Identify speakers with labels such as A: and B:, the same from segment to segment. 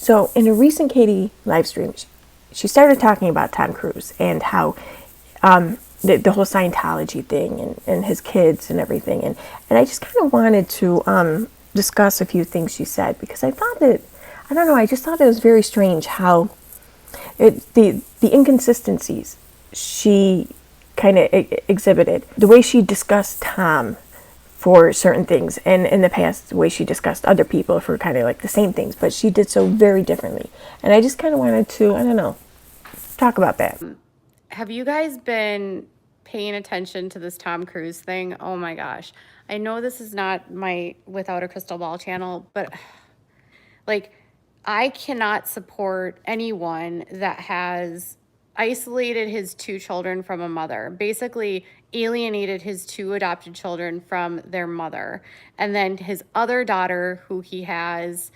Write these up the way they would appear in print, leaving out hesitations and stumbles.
A: So in a recent Katie live stream, she started talking about Tom Cruise and how the whole Scientology thing and his kids and everything. And I just kind of wanted to discuss a few things she said, because I thought that, I don't know, I just thought it was very strange how the inconsistencies she kind of exhibited, the way she discussed Tom for certain things, and in the past, the way she discussed other people for kind of like the same things, but she did so very differently. And I just kind of wanted to, I don't know, talk about that.
B: Have you guys been paying attention to this Tom Cruise thing? Oh my gosh. I know this is not my Without a Crystal Ball channel, but like, I cannot support anyone that has isolated his two children from a mother, basically alienated his two adopted children from their mother, and then his other daughter, who he has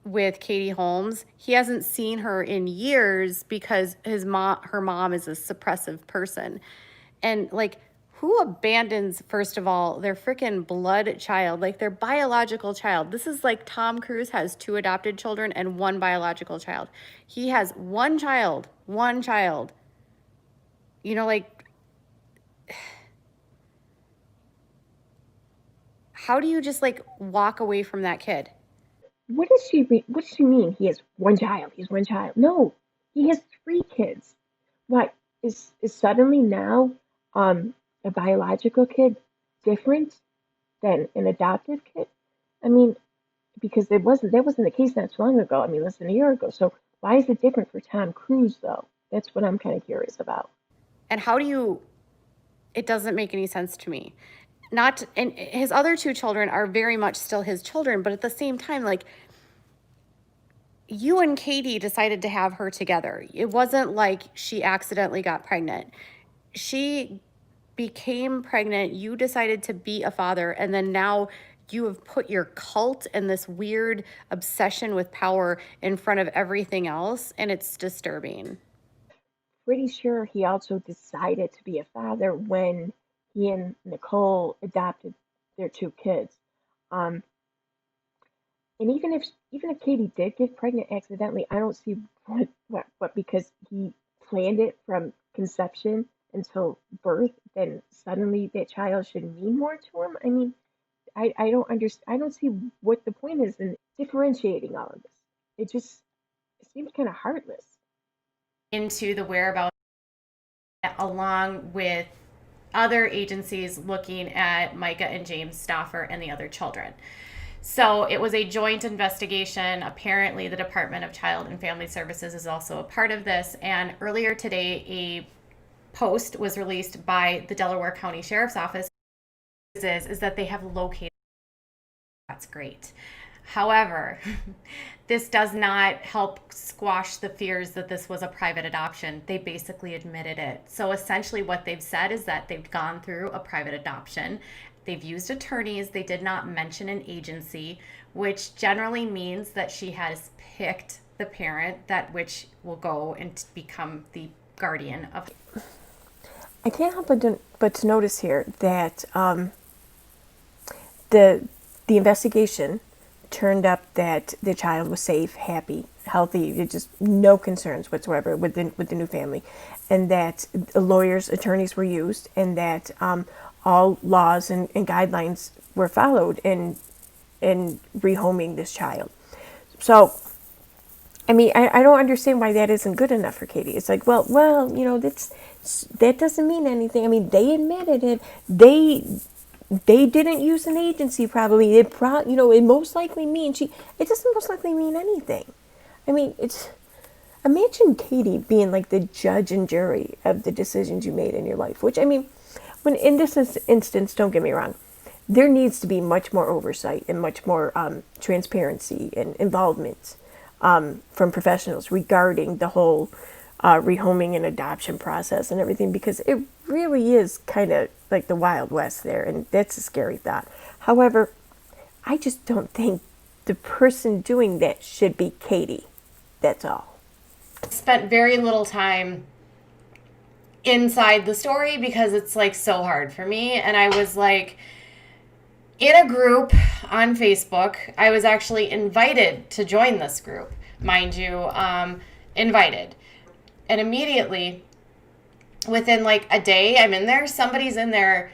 B: with Katie Holmes, he hasn't seen her in years because her mom is a suppressive person. And like, who abandons, first of all, their freaking blood child, like their biological child? This is like Tom Cruise has two adopted children and one biological child. He has one child. You know, like, how do you just like walk away from that kid?
A: What does she mean? What does she mean? He has one child. He has one child. No, he has three kids. What is suddenly now um a biological kid different than an adopted kid? I mean, because that wasn't the case not too long ago. I mean, less than a year ago. So why is it different for Tom Cruise though? That's what I'm kind of curious about.
B: And how do you, it doesn't make any sense to me. Not, and his other two children are very much still his children, but at the same time, like, you and Katie decided to have her together. It wasn't like she accidentally got pregnant. She became pregnant. You decided to be a father, and then now you have put your cult and this weird obsession with power in front of everything else, and it's disturbing.
A: Pretty sure he also decided to be a father when he and Nicole adopted their two kids. Um, and even if Katie did get pregnant accidentally, I don't see what because he planned it from conception until birth, then suddenly that child should mean more to him. I mean, I don't understand. I don't see what the point is in differentiating all of this. It seems kind of heartless.
B: Into the whereabouts along with other agencies looking at Myka and James Stauffer and the other children. So it was a joint investigation. Apparently, the Department of Child and Family Services is also a part of this. And earlier today, a post was released by the Delaware County Sheriff's Office is that they have located. That's great. However, this does not help squash the fears that this was a private adoption. They basically admitted it. So essentially what they've said is that they've gone through a private adoption. They've used attorneys. They did not mention an agency, which generally means that she has picked the parent that which will go and become the guardian of.
A: I can't help but to notice here that the investigation turned up that the child was safe, happy, healthy, just no concerns whatsoever with the new family, and that the lawyers, attorneys were used, and that all laws and guidelines were followed in rehoming this child. So, I mean, I don't understand why that isn't good enough for Katie. It's like, well, you know, that doesn't mean anything. I mean, they admitted it. They didn't use an agency probably. It most likely means it doesn't most likely mean anything. I mean, imagine Katie being like the judge and jury of the decisions you made in your life, which, I mean, when in this instance, don't get me wrong, there needs to be much more oversight and much more transparency and involvement from professionals regarding the whole rehoming and adoption process and everything, because it really is kind of like the Wild West there, and that's a scary thought. However, I just don't think the person doing that should be Katie. That's all.
B: Spent very little time inside the story because it's like so hard for me. And I was like in a group on Facebook. I was actually invited to join this group, mind you, invited. And immediately, within like a day I'm in there, somebody's in there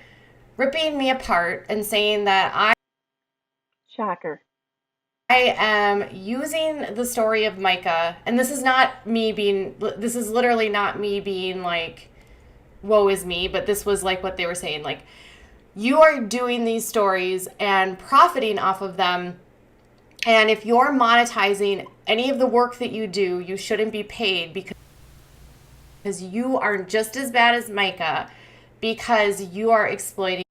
B: ripping me apart and saying that
A: Shocker.
B: I am using the story of Myka, and this is literally not me being like, woe is me, but this was like what they were saying, like, you are doing these stories and profiting off of them, and if you're monetizing any of the work that you do, you shouldn't be paid because you are just as bad as Myka because you are exploiting.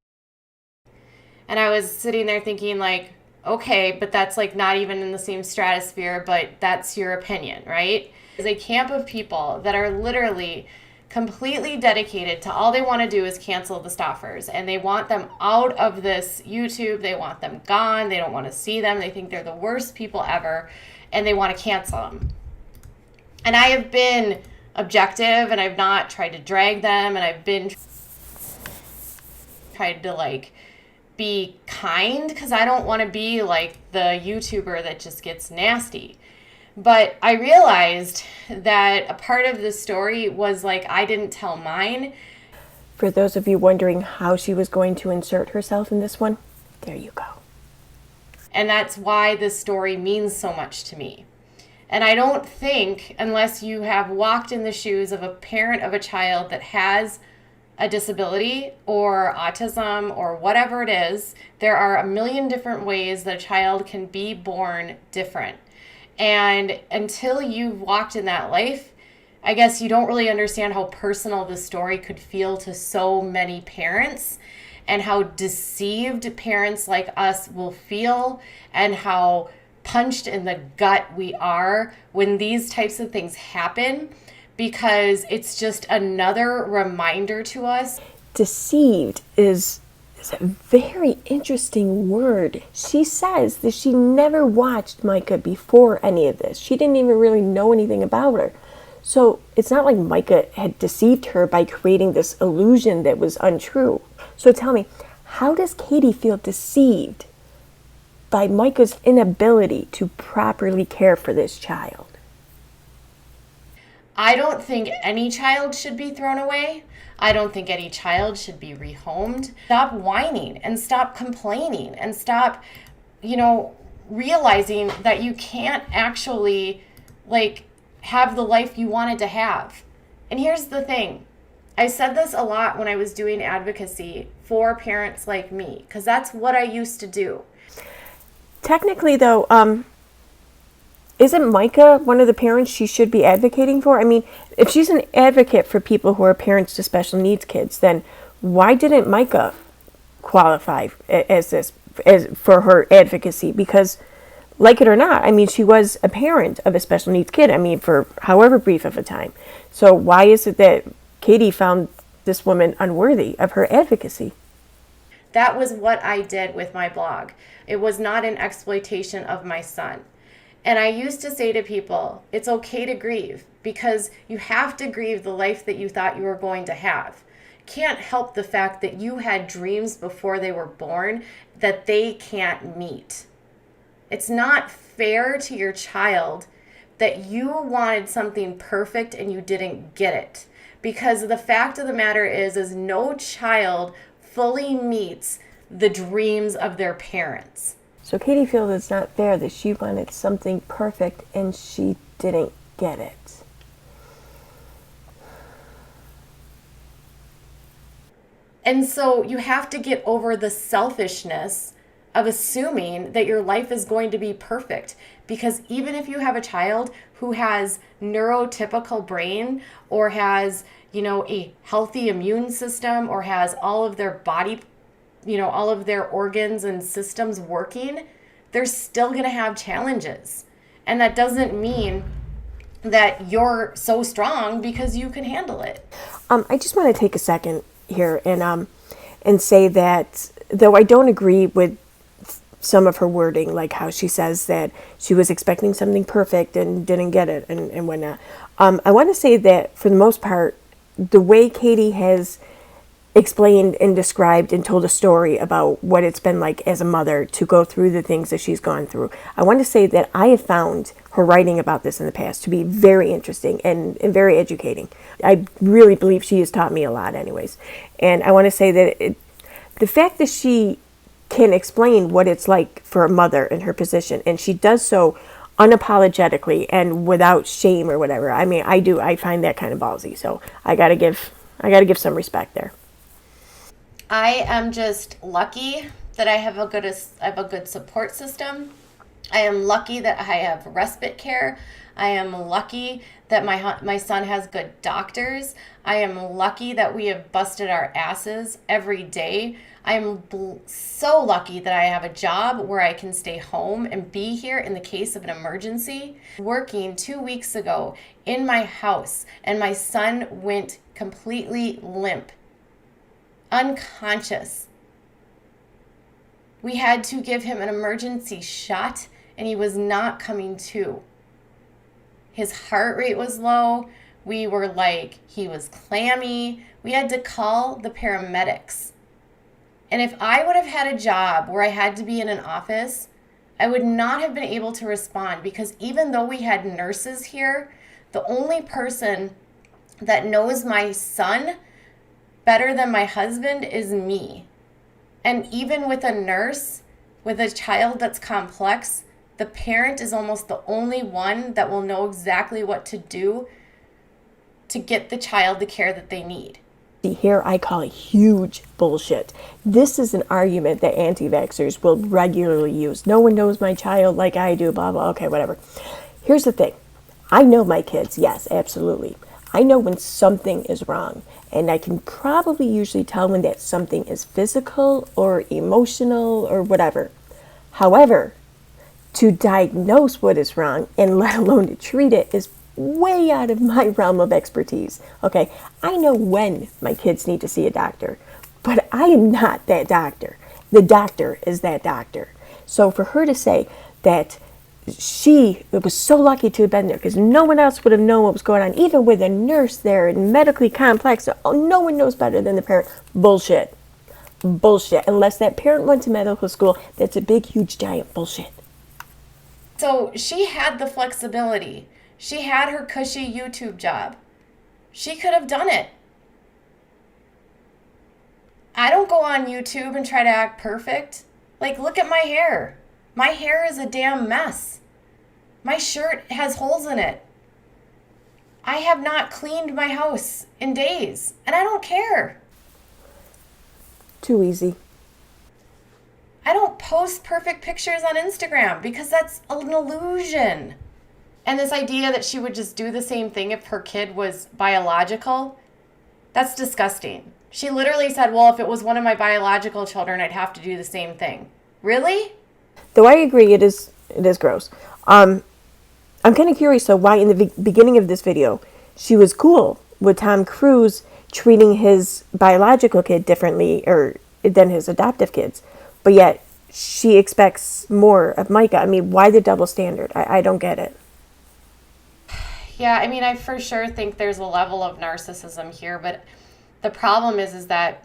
B: And I was sitting there thinking like, okay, but that's like not even in the same stratosphere, but that's your opinion, right? There's a camp of people that are literally completely dedicated to all they want to do is cancel the Stauffers, and they want them out of this YouTube. They want them gone. They don't want to see them. They think they're the worst people ever, and they want to cancel them. And I have been objective, and I've not tried to drag them, and I've been tried to like be kind because I don't want to be like the YouTuber that just gets nasty. But I realized that a part of the story was like I didn't tell mine.
A: For those of you wondering how she was going to insert herself in this one, there you go.
B: And that's why this story means so much to me. And I don't think, unless you have walked in the shoes of a parent of a child that has a disability or autism or whatever it is, there are a million different ways that a child can be born different. And until you've walked in that life, I guess you don't really understand how personal this story could feel to so many parents, and how deceived parents like us will feel, and how punched in the gut we are when these types of things happen, because it's just another reminder to us.
A: Deceived is a very interesting word. She says that she never watched Myka before any of this. She didn't even really know anything about her. So it's not like Myka had deceived her by creating this illusion that was untrue. So tell me, how does Katie feel deceived by Myka's inability to properly care for this child?
B: I don't think any child should be thrown away. I don't think any child should be rehomed. Stop whining and stop complaining and stop, realizing that you can't actually have the life you wanted to have. And here's the thing. I said this a lot when I was doing advocacy for parents like me, because that's what I used to do.
A: Technically, though, isn't Myka one of the parents she should be advocating for? I mean, if she's an advocate for people who are parents to special needs kids, then why didn't Myka qualify for her advocacy? Because, like it or not, I mean, she was a parent of a special needs kid, I mean, for however brief of a time. So why is it that Katie found this woman unworthy of her advocacy?
B: That was what I did with my blog. It was not an exploitation of my son. And I used to say to people, it's okay to grieve, because you have to grieve the life that you thought you were going to have. Can't help the fact that you had dreams before they were born that they can't meet. It's not fair to your child that you wanted something perfect and you didn't get it. Because the fact of the matter is no child fully meets the dreams of their parents.
A: So Katie feels it's not fair that she wanted something perfect and she didn't get it.
B: And so you have to get over the selfishness of assuming that your life is going to be perfect. Because even if you have a child who has neurotypical brain, or has, a healthy immune system, or has all of their body, all of their organs and systems working, they're still going to have challenges. And that doesn't mean that you're so strong because you can handle it.
A: I just want to take a second here and say that, though I don't agree with some of her wording, like how she says that she was expecting something perfect and didn't get it and whatnot, I want to say that for the most part, the way Katie has explained and described and told a story about what it's been like as a mother to go through the things that she's gone through. I want to say that I have found her writing about this in the past to be very interesting and very educating. I really believe she has taught me a lot anyways. And I want to say that the fact that she can explain what it's like for a mother in her position, and she does so unapologetically and without shame or whatever. I mean, I find that kind of ballsy. So I gotta give some respect there.
B: I am just lucky that I have a good support system. I am lucky that I have respite care. I am lucky that my son has good doctors. I am lucky that we have busted our asses every day. I am so lucky that I have a job where I can stay home and be here in the case of an emergency. Working 2 weeks ago in my house, and my son went completely limp, unconscious. We had to give him an emergency shot, and he was not coming to. His heart rate was low. We were like, he was clammy. We had to call the paramedics. And if I would have had a job where I had to be in an office, I would not have been able to respond, because even though we had nurses here, the only person that knows my son better than my husband is me. And even with a nurse, with a child that's complex, the parent is almost the only one that will know exactly what to do to get the child the care that they need.
A: Here I call it huge bullshit. This is an argument that anti-vaxxers will regularly use. No one knows my child like I do, blah, blah, okay, whatever. Here's the thing. I know my kids, yes, absolutely. I know when something is wrong, and I can probably usually tell when that something is physical or emotional or whatever. However, to diagnose what is wrong, and let alone to treat it, is way out of my realm of expertise. Okay, I know when my kids need to see a doctor, but I am not that doctor. The doctor is that doctor. So for her to say that she was so lucky to have been there because no one else would have known what was going on, even with a nurse there and medically complex, no one knows better than the parent. Bullshit. Bullshit. Unless that parent went to medical school, that's a big, huge, giant bullshit.
B: So she had the flexibility. She had her cushy YouTube job. She could have done it. I don't go on YouTube and try to act perfect. Like, look at my hair. My hair is a damn mess. My shirt has holes in it. I have not cleaned my house in days, and I don't care.
A: Too easy.
B: I don't post perfect pictures on Instagram because that's an illusion. And this idea that she would just do the same thing if her kid was biological, that's disgusting. She literally said, well, if it was one of my biological children, I'd have to do the same thing. Really?
A: Though I agree, it is gross. I'm kind of curious, though, why in the beginning of this video, she was cool with Tom Cruise treating his biological kid differently than his adoptive kids. But yet, she expects more of Myka. I mean, why the double standard? I don't get it.
B: Yeah, I mean, I for sure think there's a level of narcissism here, but the problem is that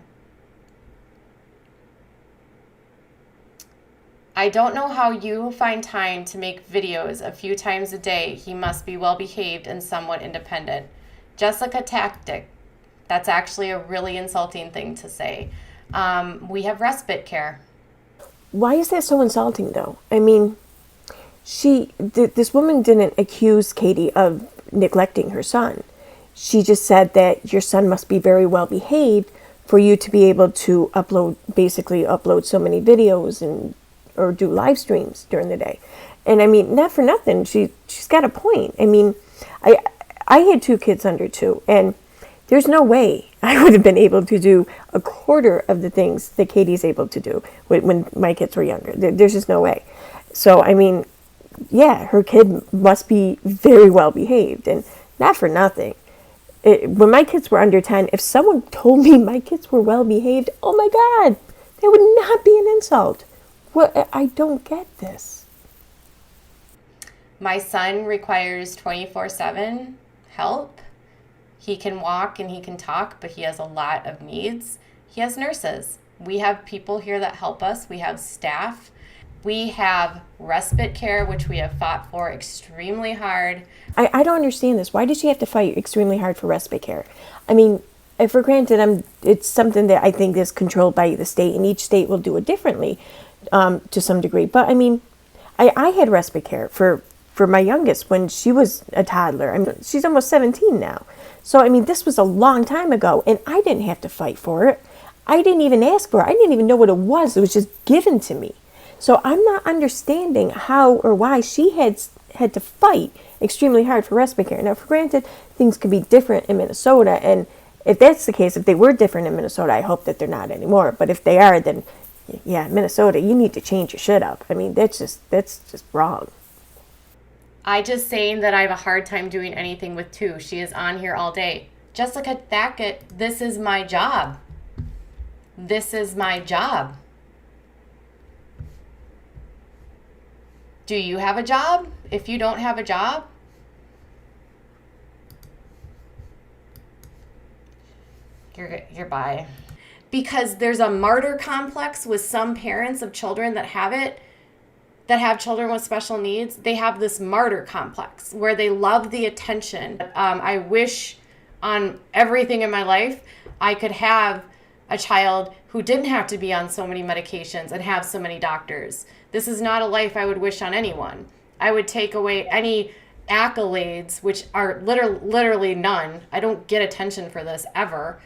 B: I don't know how you find time to make videos a few times a day. He must be well behaved and somewhat independent. Jessica tactic. That's actually a really insulting thing to say. We have respite care.
A: Why is that so insulting, though? I mean, this woman didn't accuse Katie of neglecting her son. She just said that your son must be very well behaved for you to be able to upload so many videos or do live streams during the day. And I mean, not for nothing, she's got a point. I mean, I had 2 kids under 2, and there's no way I would have been able to do a quarter of the things that Katie's able to do when my kids were younger. There's just no way. So, I mean, yeah, her kid must be very well behaved, and not for nothing. When my kids were under 10, if someone told me my kids were well behaved, oh my God, that would not be an insult. What? I don't get this.
B: My son requires 24/7 help. He can walk and he can talk, but he has a lot of needs. He has nurses. We have people here that help us. We have staff. We have respite care, which we have fought for extremely hard.
A: I don't understand this. Why did she have to fight extremely hard for respite care? I mean, for granted, it's something that I think is controlled by the state, and each state will do it differently to some degree. But I mean, I had respite care for my youngest when she was a toddler. I mean, she's almost 17 now. So, I mean, this was a long time ago, and I didn't have to fight for it. I didn't even ask for it. I didn't even know what it was. It was just given to me. So I'm not understanding how or why she had to fight extremely hard for respite care. Now, for granted, things could be different in Minnesota, and if that's the case, if they were different in Minnesota, I hope that they're not anymore. But if they are, then yeah, Minnesota, you need to change your shit up. I mean, that's just wrong.
B: I just saying that I have a hard time doing anything with two. She is on here all day. Jessica Thackett, this is my job. This is my job. Do you have a job? If you don't have a job, you're bye. Because there's a martyr complex with some parents of children that have it, that have children with special needs. They have this martyr complex where they love the attention. I wish on everything in my life I could have a child who didn't have to be on so many medications and have so many doctors. This is not a life I would wish on anyone. I would take away any accolades, which are literally none. I don't get attention for this ever.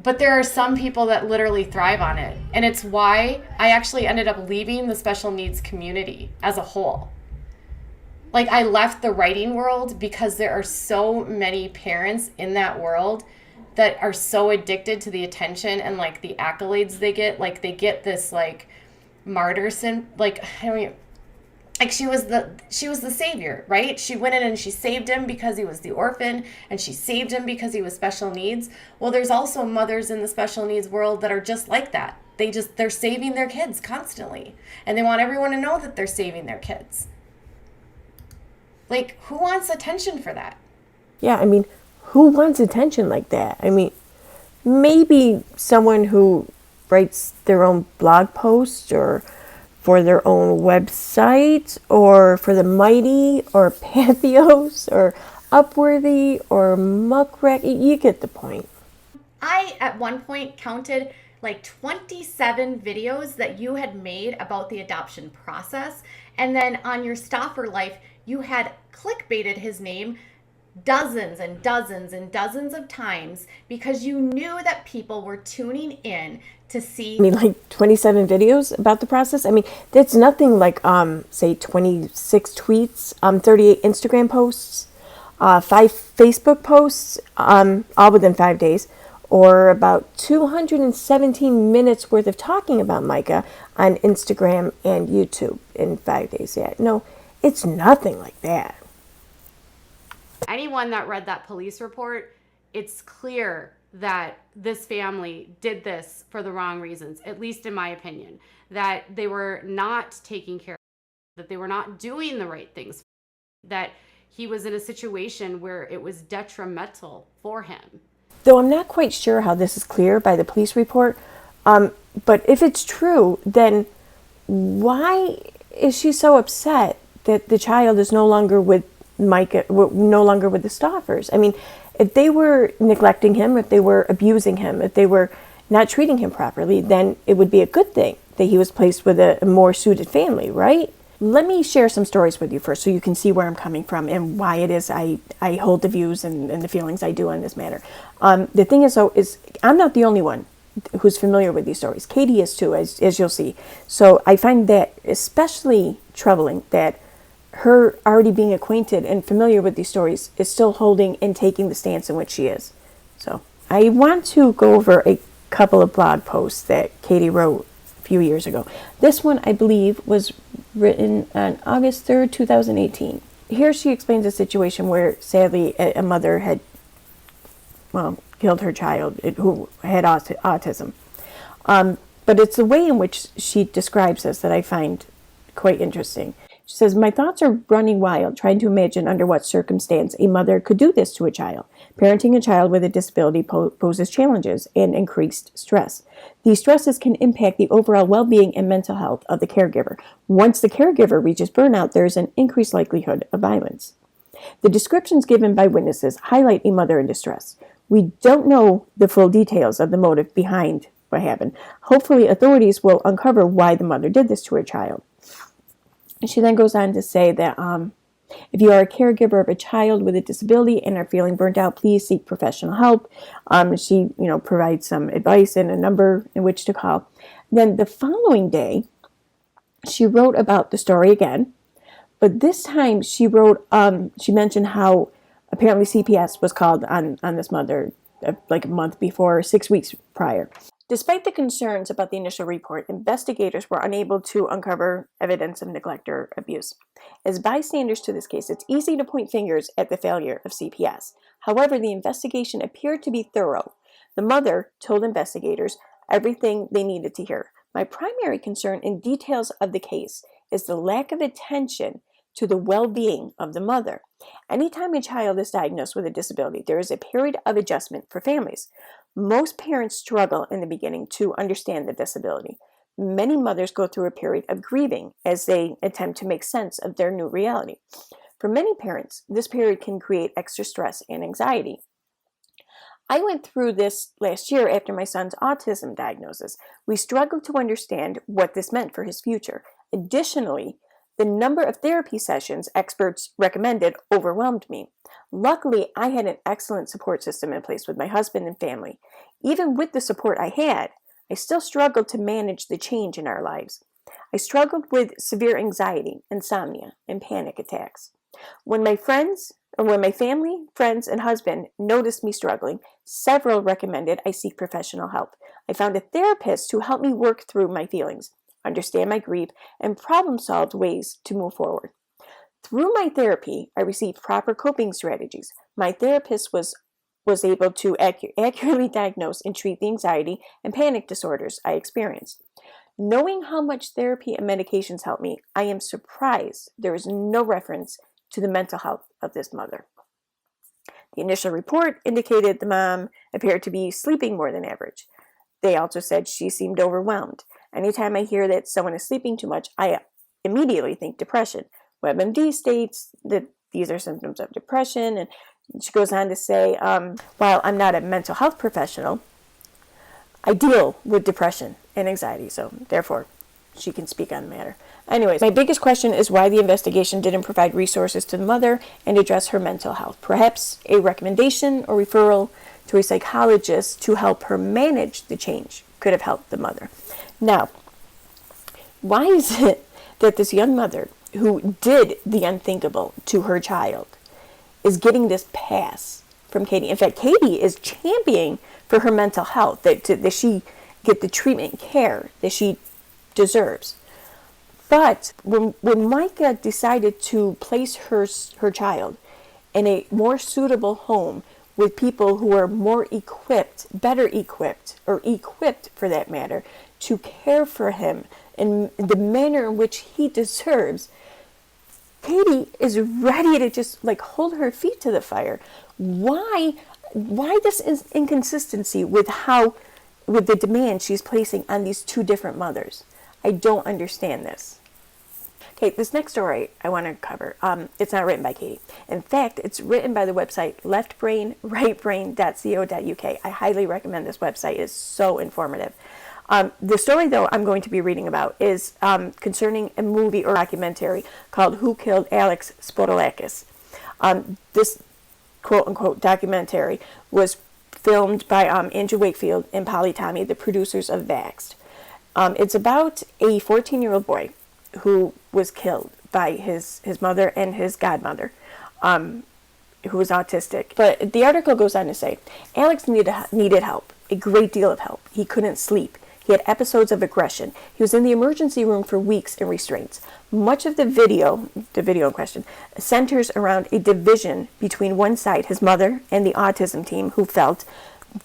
B: But there are some people that literally thrive on it. And it's why I actually ended up leaving the special needs community as a whole. Like, I left the writing world because there are so many parents in that world that are so addicted to the attention and like the accolades they get. Like, they get this like martyr like, I mean, like she was the savior, right? She went in and she saved him because he was the orphan, and she saved him because he was special needs. Well, there's also mothers in the special needs world that are just like that. They're saving their kids constantly, and they want everyone to know that they're saving their kids. Like, who wants attention for that?
A: Yeah, I mean, who wants attention like that? I mean, maybe someone who writes their own blog post, or for their own website, or for the Mighty, or Pathos, or Upworthy, or Muckrack. You get the point.
B: I, at one point, counted like 27 videos that you had made about the adoption process. And then on your Stauffer life, you had clickbaited his name dozens and dozens and dozens of times because you knew that people were tuning in to see.
A: I mean, like 27 videos about the process. I mean, that's nothing like, say, 26 tweets, 38 Instagram posts, 5 Facebook posts, all within 5 days, or about 217 minutes worth of talking about Myka on Instagram and YouTube in 5 days. Yeah, no, it's nothing like that.
B: Anyone that read that police report, it's clear that this family did this for the wrong reasons, at least in my opinion, that they were not taking care of him, that they were not doing the right things, that he was in a situation where it was detrimental for him.
A: Though I'm not quite sure how this is clear by the police report, but if it's true, then why is she so upset that the child is no longer with Myka, no longer with the Stauffers? I mean, if they were neglecting him, if they were abusing him, if they were not treating him properly, then it would be a good thing that he was placed with a more suited family, right? Let me share some stories with you first so you can see where I'm coming from and why it is I hold the views and the feelings I do on this matter. The thing is, though, is I'm not the only one who's familiar with these stories. Katie is too, as you'll see. So I find that especially troubling that her already being acquainted and familiar with these stories is still holding and taking the stance in which she is. So I want to go over a couple of blog posts that Katie wrote a few years ago. This one, I believe, was written on August 3rd, 2018. Here she explains a situation where, sadly, a mother had, killed her child who had autism. But it's the way in which she describes this that I find quite interesting. She says, my thoughts are running wild, trying to imagine under what circumstance a mother could do this to a child. Parenting a child with a disability poses challenges and increased stress. These stresses can impact the overall well-being and mental health of the caregiver. Once the caregiver reaches burnout, there is an increased likelihood of violence. The descriptions given by witnesses highlight a mother in distress. We don't know the full details of the motive behind what happened. Hopefully, authorities will uncover why the mother did this to her child. She then goes on to say that if you are a caregiver of a child with a disability and are feeling burnt out, please seek professional help. She, provides some advice and a number in which to call. Then the following day, she wrote about the story again, but this time she mentioned how apparently CPS was called on this mother like a month before, 6 weeks prior. Despite the concerns about the initial report, investigators were unable to uncover evidence of neglect or abuse. As bystanders to this case, it's easy to point fingers at the failure of CPS. However, the investigation appeared to be thorough. The mother told investigators everything they needed to hear. My primary concern in details of the case is the lack of attention to the well-being of the mother. Anytime a child is diagnosed with a disability, there is a period of adjustment for families. Most parents struggle in the beginning to understand the disability. Many mothers go through a period of grieving as they attempt to make sense of their new reality. For many parents, this period can create extra stress and anxiety. I went through this last year after my son's autism diagnosis. We struggled to understand what this meant for his future. Additionally, the number of therapy sessions experts recommended overwhelmed me. Luckily, I had an excellent support system in place with my husband and family. Even with the support I had, I still struggled to manage the change in our lives. I struggled with severe anxiety, insomnia, and panic attacks. When my family, friends, and husband noticed me struggling, several recommended I seek professional help. I found a therapist who helped me work through my feelings, understand my grief, and problem-solve ways to move forward. Through my therapy, I received proper coping strategies. My therapist was able to accurately diagnose and treat the anxiety and panic disorders I experienced. Knowing how much therapy and medications helped me, I am surprised there is no reference to the mental health of this mother. The initial report indicated the mom appeared to be sleeping more than average. They also said she seemed overwhelmed. Anytime I hear that someone is sleeping too much, I immediately think depression. WebMD states that these are symptoms of depression, and she goes on to say, while I'm not a mental health professional, I deal with depression and anxiety, so therefore she can speak on the matter. Anyways, my biggest question is why the investigation didn't provide resources to the mother and address her mental health. Perhaps a recommendation or referral to a psychologist to help her manage the change could have helped the mother. Now, why is it that this young mother who did the unthinkable to her child is getting this pass from Katie? In fact, Katie is championing for her mental health, that she get the treatment and care that she deserves. But when Myka decided to place her child in a more suitable home with people who are more equipped, better equipped, or equipped for that matter, to care for him in the manner in which he deserves, Katie is ready to just hold her feet to the fire. Why this inconsistency with the demand she's placing on these two different mothers? I don't understand this. Okay, this next story I want to cover, it's not written by Katie. In fact, it's written by the website leftbrainrightbrain.co.uk. I highly recommend this website. It's so informative. The story, though, I'm going to be reading about is concerning a movie or documentary called Who Killed Alex Spourdalakis. This quote-unquote documentary was filmed by Andrew Wakefield and Polly Tommy, the producers of Vaxxed. It's about a 14-year-old boy who was killed by his mother and his godmother, who was autistic. But the article goes on to say, Alex needed help, a great deal of help. He couldn't sleep. He had episodes of aggression. He was in the emergency room for weeks in restraints. Much of the video in question, centers around a division between one side, his mother, and the autism team, who felt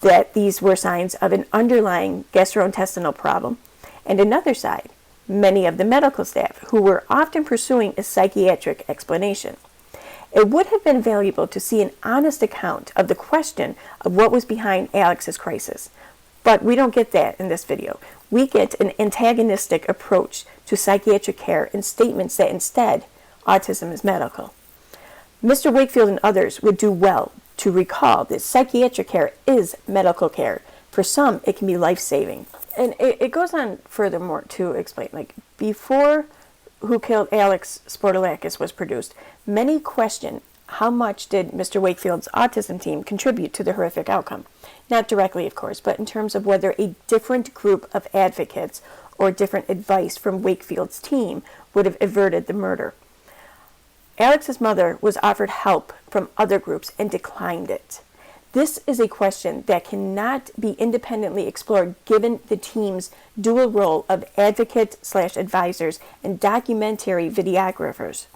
A: that these were signs of an underlying gastrointestinal problem, and another side, many of the medical staff, who were often pursuing a psychiatric explanation. It would have been valuable to see an honest account of the question of what was behind Alex's crisis. But we don't get that in this video. We get an antagonistic approach to psychiatric care and statements that instead, autism is medical. Mr. Wakefield and others would do well to recall that psychiatric care is medical care. For some, it can be life-saving. And it goes on furthermore to explain, like, before Who Killed Alex Spourdalakis was produced, many questioned how much did Mr. Wakefield's autism team contribute to the horrific outcome. Not directly, of course, but in terms of whether a different group of advocates or different advice from Wakefield's team would have averted the murder. Alex's mother was offered help from other groups and declined it. This is a question that cannot be independently explored given the team's dual role of advocate/advisors and documentary videographers.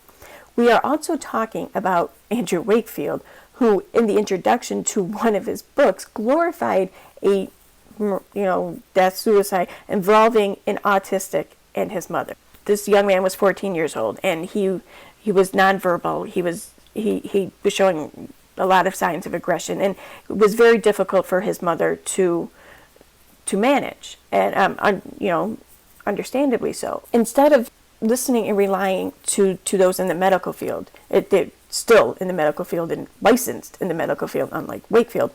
A: We are also talking about Andrew Wakefield, who in the introduction to one of his books glorified a death suicide involving an autistic and his mother. This young man was 14 years old, and he was nonverbal. He was showing a lot of signs of aggression, and it was very difficult for his mother to manage, and understandably so. Instead of listening and relying to those in the medical field, they're still in the medical field and licensed in the medical field, unlike Wakefield,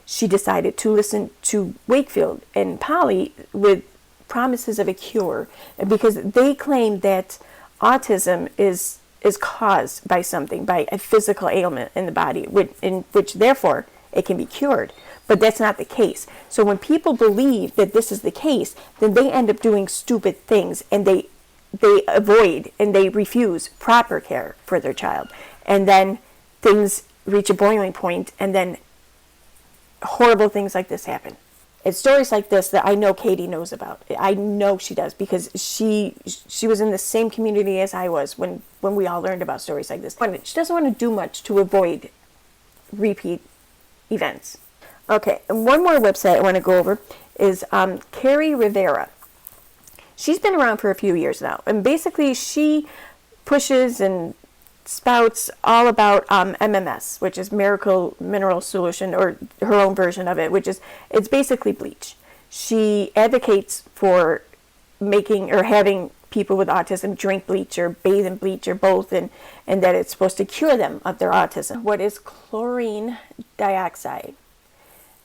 A: she decided to listen to Wakefield and Polly with promises of a cure, because they claim that autism is caused by something, by a physical ailment in the body, which therefore it can be cured. But that's not the case. So when people believe that this is the case, then they end up doing stupid things, and they avoid and they refuse proper care for their child. And then things reach a boiling point, and then horrible things like this happen. It's stories like this that I know Katie knows about. I know she does, because she was in the same community as I was when we all learned about stories like this. She doesn't want to do much to avoid repeat events. Okay, and one more website I want to go over is Kerry Rivera. She's been around for a few years now, and basically she pushes and spouts all about MMS, which is Miracle Mineral Solution, or her own version of it, it's basically bleach. She advocates for making or having people with autism drink bleach or bathe in bleach or both, and that it's supposed to cure them of their autism. What is chlorine dioxide?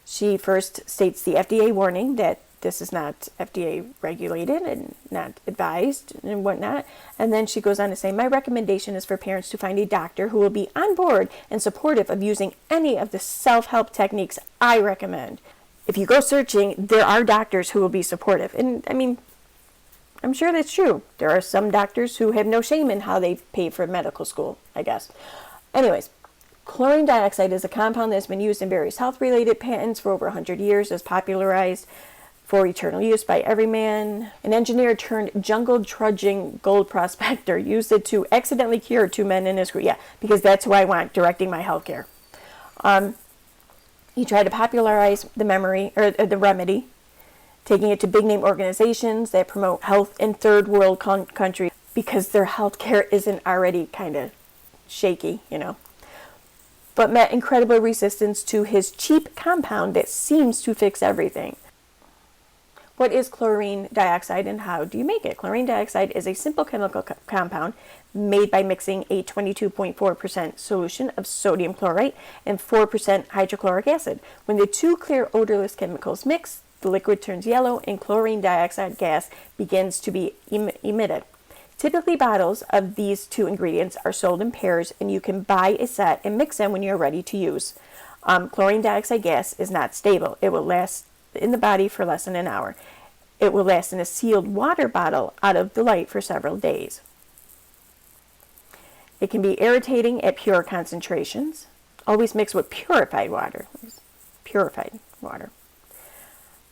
A: She first states the FDA warning that this is not FDA regulated and not advised and whatnot. And then she goes on to say, my recommendation is for parents to find a doctor who will be on board and supportive of using any of the self-help techniques I recommend. If you go searching, there are doctors who will be supportive. And I mean, I'm sure that's true. There are some doctors who have no shame in how they pay for medical school, I guess. Anyways, chlorine dioxide is a compound that's been used in various health-related patents for over 100 years, as popularized for eternal use by every man. An engineer turned jungle trudging gold prospector used it to accidentally cure two men in his group. Yeah, because that's who I want directing my healthcare. He tried to popularize the remedy, taking it to big name organizations that promote health in third world countries because their healthcare isn't already kind of shaky, but met incredible resistance to his cheap compound that seems to fix everything. What is chlorine dioxide and how do you make it? Chlorine dioxide is a simple chemical compound made by mixing a 22.4% solution of sodium chloride and 4% hydrochloric acid. When the two clear odorless chemicals mix, the liquid turns yellow and chlorine dioxide gas begins to be emitted. Typically, bottles of these two ingredients are sold in pairs, and you can buy a set and mix them when you're ready to use. Chlorine dioxide gas is not stable. It will last in the body for less than an hour. It will last in a sealed water bottle out of the light for several days. It can be irritating at pure concentrations. Always mix with purified water.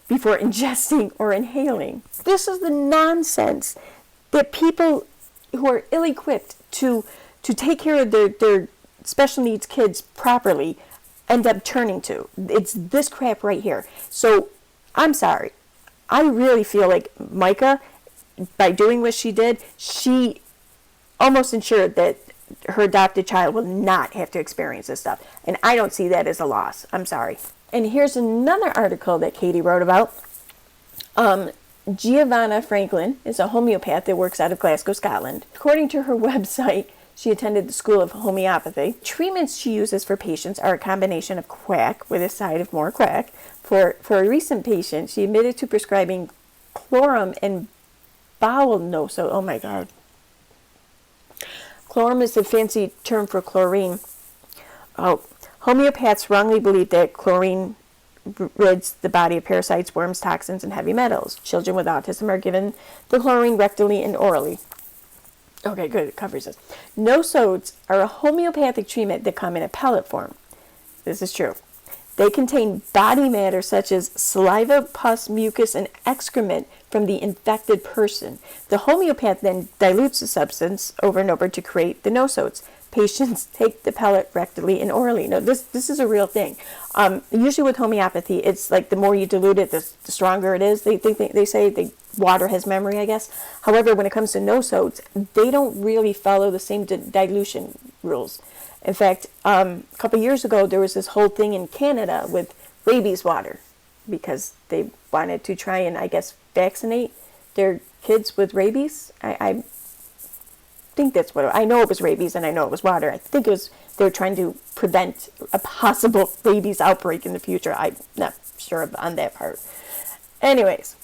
A: Before ingesting or inhaling. This is the nonsense that people who are ill-equipped to take care of their special needs kids properly end up turning to. It's this crap right here. So I'm sorry. I really feel like Myka by doing what she did, she almost ensured that her adopted child will not have to experience this stuff. And I don't see that as a loss. I'm sorry. And here's another article that Katie wrote about. Giovanna Franklin is a homeopath that works out of Glasgow, Scotland. According to her website, she attended the School of Homeopathy. Treatments she uses for patients are a combination of quack with a side of more quack. For a recent patient, she admitted to prescribing chlorum and bowel noso. Oh my God. Chlorum is the fancy term for chlorine. Oh, homeopaths wrongly believe that chlorine rids the body of parasites, worms, toxins, and heavy metals. Children with autism are given the chlorine rectally and orally. Okay, good, it covers this. Nosodes are a homeopathic treatment that come in a pellet form. This is true. They contain body matter such as saliva, pus, mucus, and excrement from the infected person. The homeopath then dilutes the substance over and over to create the nosodes. Patients take the pellet rectally and orally. No, this is a real thing. Usually with homeopathy, it's like the more you dilute it, the stronger it is. They say water has memory, I guess. However, when it comes to nosodes, they don't really follow the same dilution rules. In fact, a couple years ago, there was this whole thing in Canada with rabies water because they wanted to try and, I guess, vaccinate their kids with rabies. I think that's what I know. It was rabies, and I know it was water. I think it was they were trying to prevent a possible rabies outbreak in the future. I'm not sure on that part. Anyways,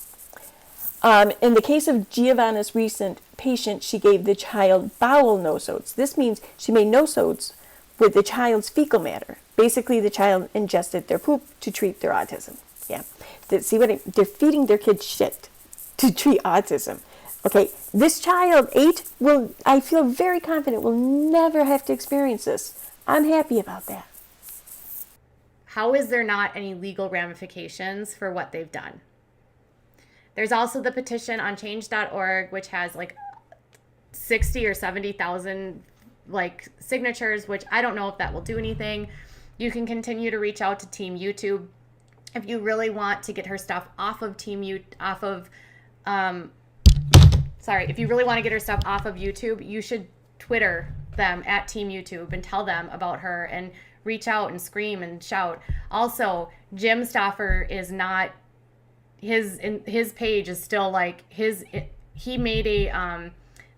A: in the case of Giovanna's recent patient, she gave the child bowel nosodes. This means she made nosodes with the child's fecal matter. Basically, the child ingested their poop to treat their autism. Yeah, they're feeding their kid shit to treat autism. Okay, this child, 8, I feel very confident, will never have to experience this. I'm happy about that.
B: How is there not any legal ramifications for what they've done? There's also the petition on change.org, which has like 60 or 70,000 signatures, which I don't know if that will do anything. You can continue to reach out to Team YouTube if you really want to get her stuff off of if you really want to get her stuff off of YouTube, you should Twitter them at Team YouTube and tell them about her and reach out and scream and shout. Also, Jim Stauffer is not his page is still he made a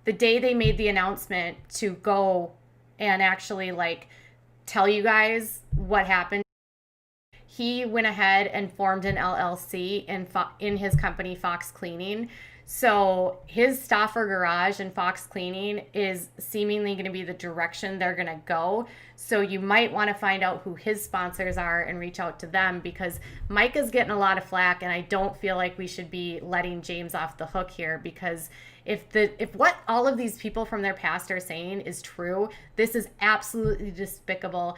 B: the day they made the announcement to go and actually tell you guys what happened, he went ahead and formed an LLC in his company Fox Cleaning. So his Stauffer Garage and Fox Cleaning is seemingly going to be the direction they're going to go. So you might want to find out who his sponsors are and reach out to them, because Myka's getting a lot of flack, and I don't feel like we should be letting James off the hook here, because if what all of these people from their past are saying is true, this is absolutely despicable.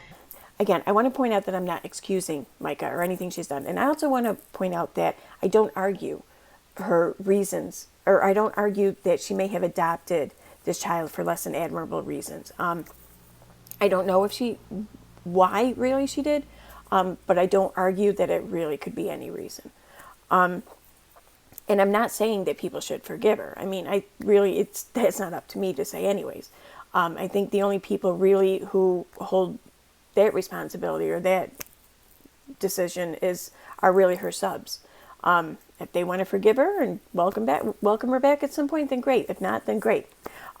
A: Again, I want to point out that I'm not excusing Myka or anything she's done. And I also want to point out that I don't argue her reasons, or I don't argue that she may have adopted this child for less than admirable reasons. I don't know why really she did, but I don't argue that it really could be any reason. And I'm not saying that people should forgive her. I mean, that's not up to me to say anyways. I think the only people really who hold that responsibility or that decision are really her subs. If they want to forgive her and welcome her back at some point, then great. If not, then great.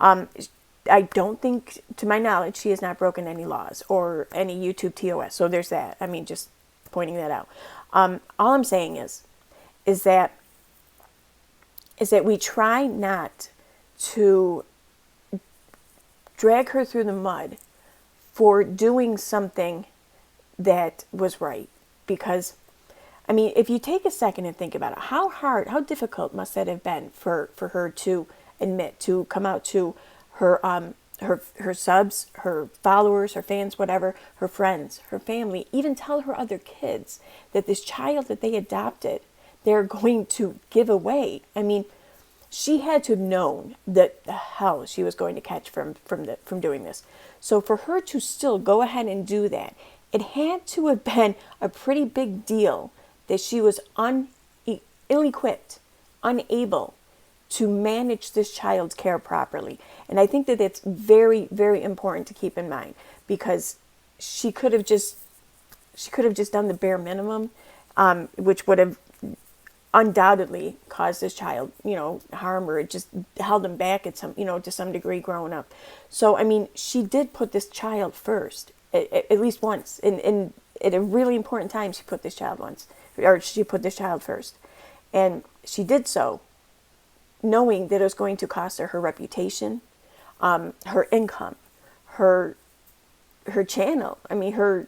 A: I don't think, to my knowledge, she has not broken any laws or any YouTube TOS. So there's that. I mean, just pointing that out. All I'm saying is that we try not to drag her through the mud for doing something that was right. Because, I mean, if you take a second and think about it, how difficult must that have been for her to admit, to come out to her subs, her followers, her fans, whatever, her friends, her family, even tell her other kids that this child that they adopted, they're going to give away. I mean, she had to have known that the hell she was going to catch from doing this. So for her to still go ahead and do that, it had to have been a pretty big deal that she was ill-equipped, unable to manage this child's care properly. And I think that it's very, very important to keep in mind, because she could have just done the bare minimum, which would have undoubtedly caused this child, harm, or it just held him back at some, to some degree growing up. So, I mean, she did put this child first, at least once. And at a really important time, she put this child first. And she did so knowing that it was going to cost her reputation, her income, her channel. I mean,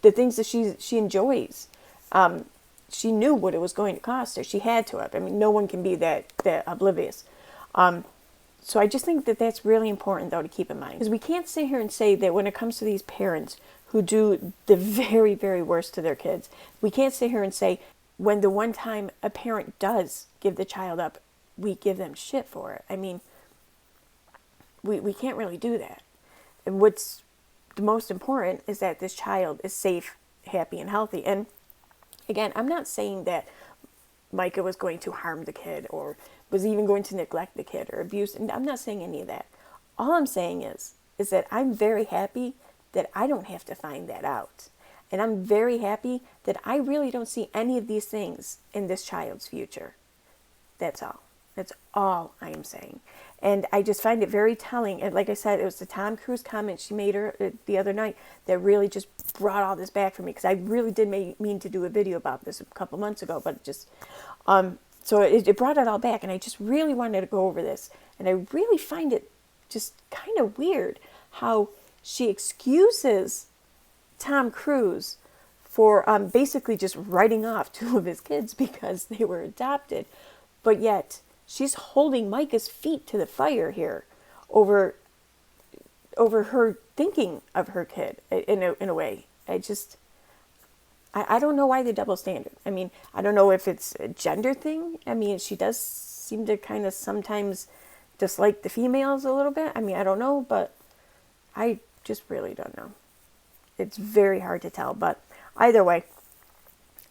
A: the things that she enjoys. She knew what it was going to cost her. She had to have. I mean, no one can be that oblivious. So I just think that that's really important, though, to keep in mind. Because we can't sit here and say that when it comes to these parents who do the very, very worst to their kids, we can't sit here and say when the one time a parent does give the child up, we give them shit for it. I mean, we can't really do that. And what's the most important is that this child is safe, happy, and healthy. And again, I'm not saying that Myka was going to harm the kid or was even going to neglect the kid or abuse. And I'm not saying any of that. All I'm saying is that I'm very happy that I don't have to find that out. And I'm very happy that I really don't see any of these things in this child's future. That's all. That's all I am saying. And I just find it very telling. And like I said, it was the Tom Cruise comment she made the other night that really just brought all this back for me. Because I really did mean to do a video about this a couple months ago. But it just, so it brought it all back. And I just really wanted to go over this. And I really find it just kind of weird how she excuses Tom Cruise for basically just writing off two of his kids because they were adopted. But yet she's holding Myka's feet to the fire here over her thinking of her kid in a way. I don't know why the double standard. I mean, I don't know if it's a gender thing. I mean, she does seem to kind of sometimes dislike the females a little bit. I mean, I don't know, but I just really don't know. It's very hard to tell, but either way,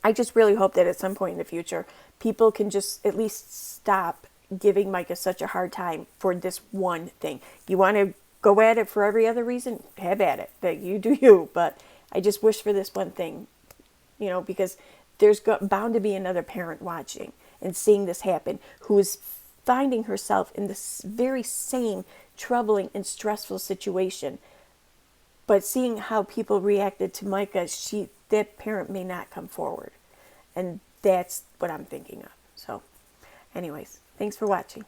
A: I just really hope that at some point in the future, people can just at least stop giving Myka such a hard time for this one thing. You want to go at it for every other reason? Have at it. But you do you. But I just wish for this one thing, because there's bound to be another parent watching and seeing this happen who is finding herself in this very same troubling and stressful situation. But seeing how people reacted to Myka, that parent may not come forward. And that's what I'm thinking of. So, anyways, thanks for watching.